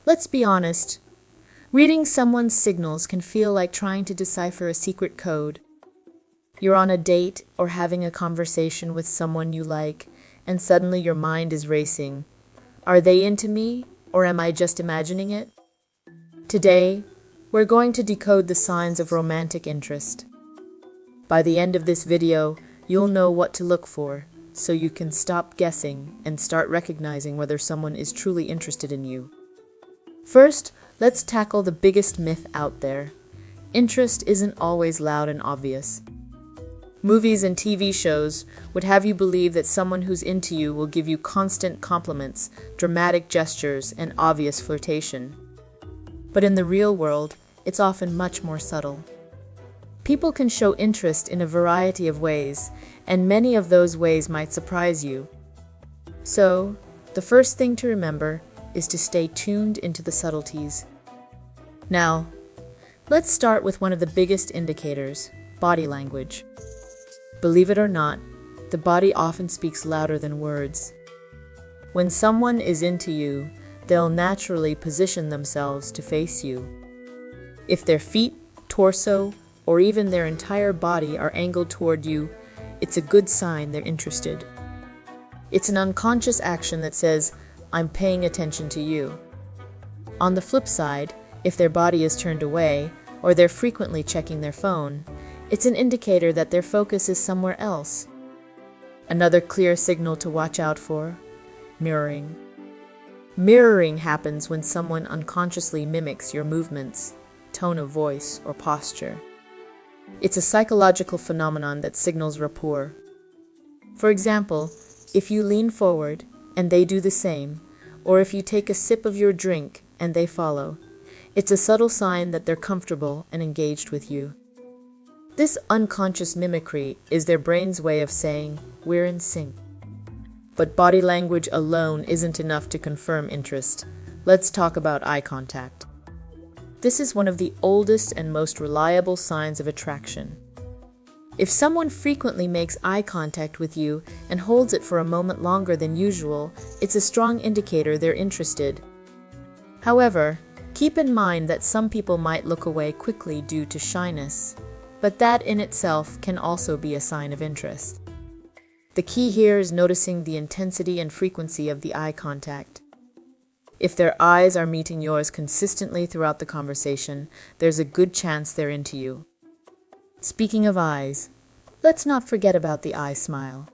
Let's be honest. Reading someone's signals can feel like trying to decipher a secret code. You're on a date or having a conversation with someone you like, and suddenly your mind is racing. Are they into me, or am I just imagining it? Today, we're going to decode the signs of romantic interest. By the end of this video, you'll know what to look for, so you can stop guessing and start recognizing whether someone is truly interested in you. First, let's tackle the biggest myth out there. Interest isn't always loud and obvious. Movies and TV shows would have you believe that someone who's into you will give you constant compliments, dramatic gestures, and obvious flirtation. But in the real world, it's often much more subtle. People can show interest in a variety of ways, and many of those ways might surprise you. So, the first thing to remember is to stay tuned into the subtleties. Now, let's start with one of the biggest indicators, body language. Believe it or not, the body often speaks louder than words. When someone is into you, they'll naturally position themselves to face you. If their feet, torso, or even their entire body are angled toward you, it's a good sign they're interested. It's an unconscious action that says, "I'm paying attention to you." On the flip side, if their body is turned away, or they're frequently checking their phone, it's an indicator that their focus is somewhere else. Another clear signal to watch out for: mirroring. Mirroring happens when someone unconsciously mimics your movements, tone of voice, or posture. It's a psychological phenomenon that signals rapport. For example, if you lean forward and they do the same, or if you take a sip of your drink and they follow, it's a subtle sign that they're comfortable and engaged with you. This unconscious mimicry is their brain's way of saying, "We're in sync." But body language alone isn't enough to confirm interest. Let's talk about eye contact. This is one of the oldest and most reliable signs of attraction. If someone frequently makes eye contact with you and holds it for a moment longer than usual, it's a strong indicator they're interested. However, keep in mind that some people might look away quickly due to shyness, but that in itself can also be a sign of interest. The key here is noticing the intensity and frequency of the eye contact. If their eyes are meeting yours consistently throughout the conversation, there's a good chance they're into you. Speaking of eyes, let's not forget about the eye smile.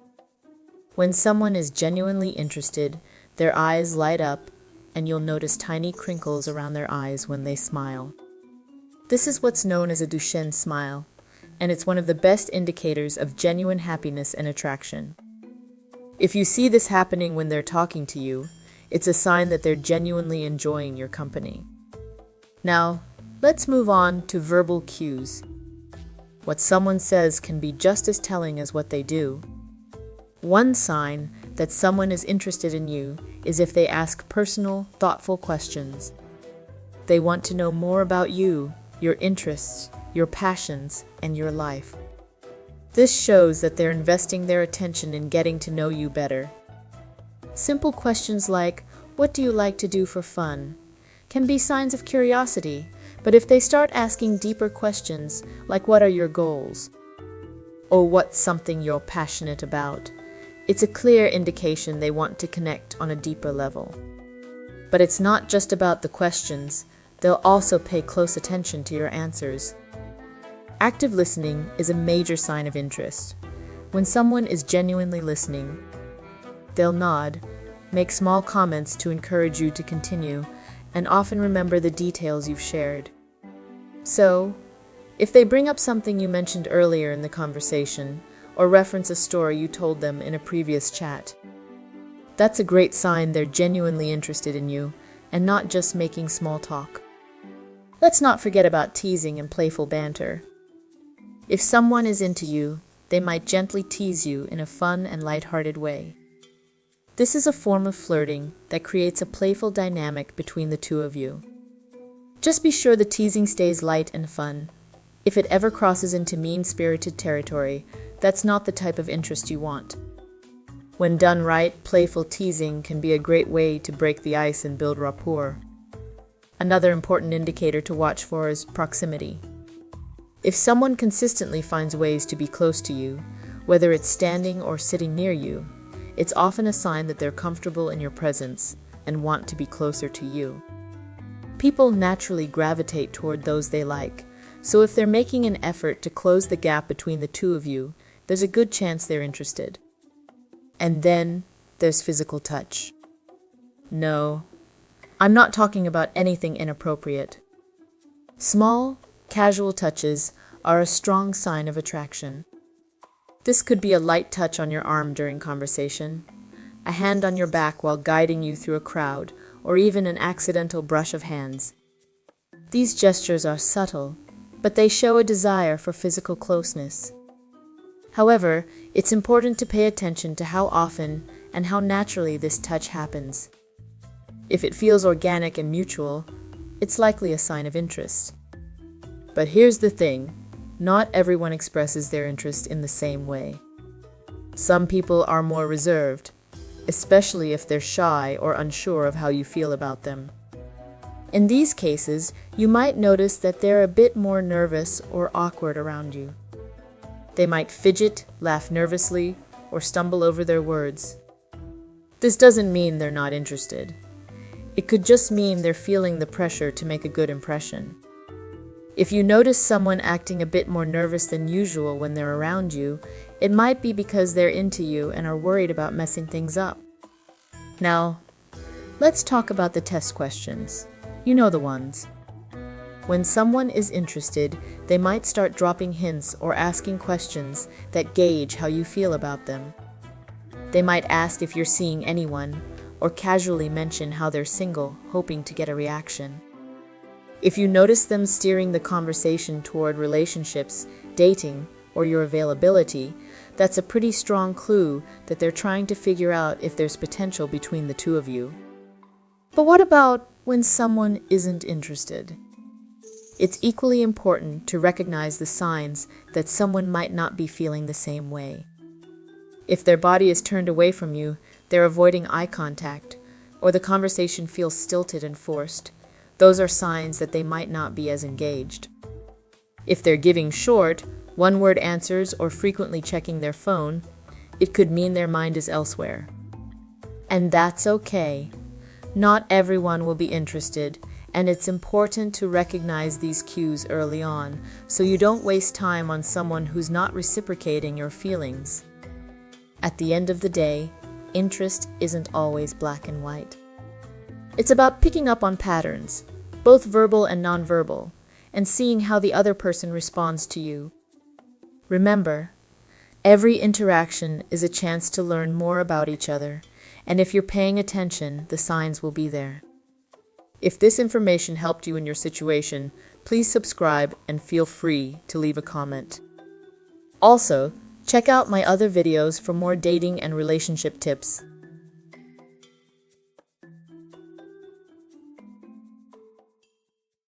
When someone is genuinely interested, their eyes light up, and you'll notice tiny crinkles around their eyes when they smile. This is what's known as a Duchenne smile, and it's one of the best indicators of genuine happiness and attraction. If you see this happening when they're talking to you, it's a sign that they're genuinely enjoying your company. Now, let's move on to verbal cues. What someone says can be just as telling as what they do. One sign that someone is interested in you is if they ask personal, thoughtful questions. They want to know more about you, your interests, your passions, and your life. This shows that they're investing their attention in getting to know you better. Simple questions like, "What do you like to do for fun?" can be signs of curiosity, but if they start asking deeper questions, like "What are your goals?" or "What's something you're passionate about?" it's a clear indication they want to connect on a deeper level. But it's not just about the questions, they'll also pay close attention to your answers. Active listening is a major sign of interest. When someone is genuinely listening, they'll nod, make small comments to encourage you to continue, and often remember the details you've shared. So, if they bring up something you mentioned earlier in the conversation, or reference a story you told them in a previous chat, that's a great sign they're genuinely interested in you, and not just making small talk. Let's not forget about teasing and playful banter. If someone is into you, they might gently tease you in a fun and lighthearted way. This is a form of flirting that creates a playful dynamic between the two of you. Just be sure the teasing stays light and fun. If it ever crosses into mean-spirited territory, that's not the type of interest you want. When done right, playful teasing can be a great way to break the ice and build rapport. Another important indicator to watch for is proximity. If someone consistently finds ways to be close to you, whether it's standing or sitting near you, it's often a sign that they're comfortable in your presence and want to be closer to you. People naturally gravitate toward those they like, so if they're making an effort to close the gap between the two of you, there's a good chance they're interested. And then there's physical touch. No, I'm not talking about anything inappropriate. Small, casual touches are a strong sign of attraction. This could be a light touch on your arm during conversation, a hand on your back while guiding you through a crowd, or even an accidental brush of hands. These gestures are subtle, but they show a desire for physical closeness. However, it's important to pay attention to how often and how naturally this touch happens. If it feels organic and mutual, it's likely a sign of interest. But here's the thing, not everyone expresses their interest in the same way. Some people are more reserved, especially if they're shy or unsure of how you feel about them. In these cases, you might notice that they're a bit more nervous or awkward around you. They might fidget, laugh nervously, or stumble over their words. This doesn't mean they're not interested. It could just mean they're feeling the pressure to make a good impression. If you notice someone acting a bit more nervous than usual when they're around you, it might be because they're into you and are worried about messing things up. Now, let's talk about the test questions. You know the ones. When someone is interested, they might start dropping hints or asking questions that gauge how you feel about them. They might ask if you're seeing anyone, or casually mention how they're single, hoping to get a reaction. If you notice them steering the conversation toward relationships, dating, or your availability, that's a pretty strong clue that they're trying to figure out if there's potential between the two of you. But what about when someone isn't interested? It's equally important to recognize the signs that someone might not be feeling the same way. If their body is turned away from you, they're avoiding eye contact, or the conversation feels stilted and forced, those are signs that they might not be as engaged. If they're giving short, one-word answers or frequently checking their phone, it could mean their mind is elsewhere. And that's okay. Not everyone will be interested, and it's important to recognize these cues early on so you don't waste time on someone who's not reciprocating your feelings. At the end of the day, interest isn't always black and white. It's about picking up on patterns, both verbal and nonverbal, and seeing how the other person responds to you. Remember, every interaction is a chance to learn more about each other, and if you're paying attention, the signs will be there. If this information helped you in your situation, please subscribe and feel free to leave a comment. Also, check out my other videos for more dating and relationship tips.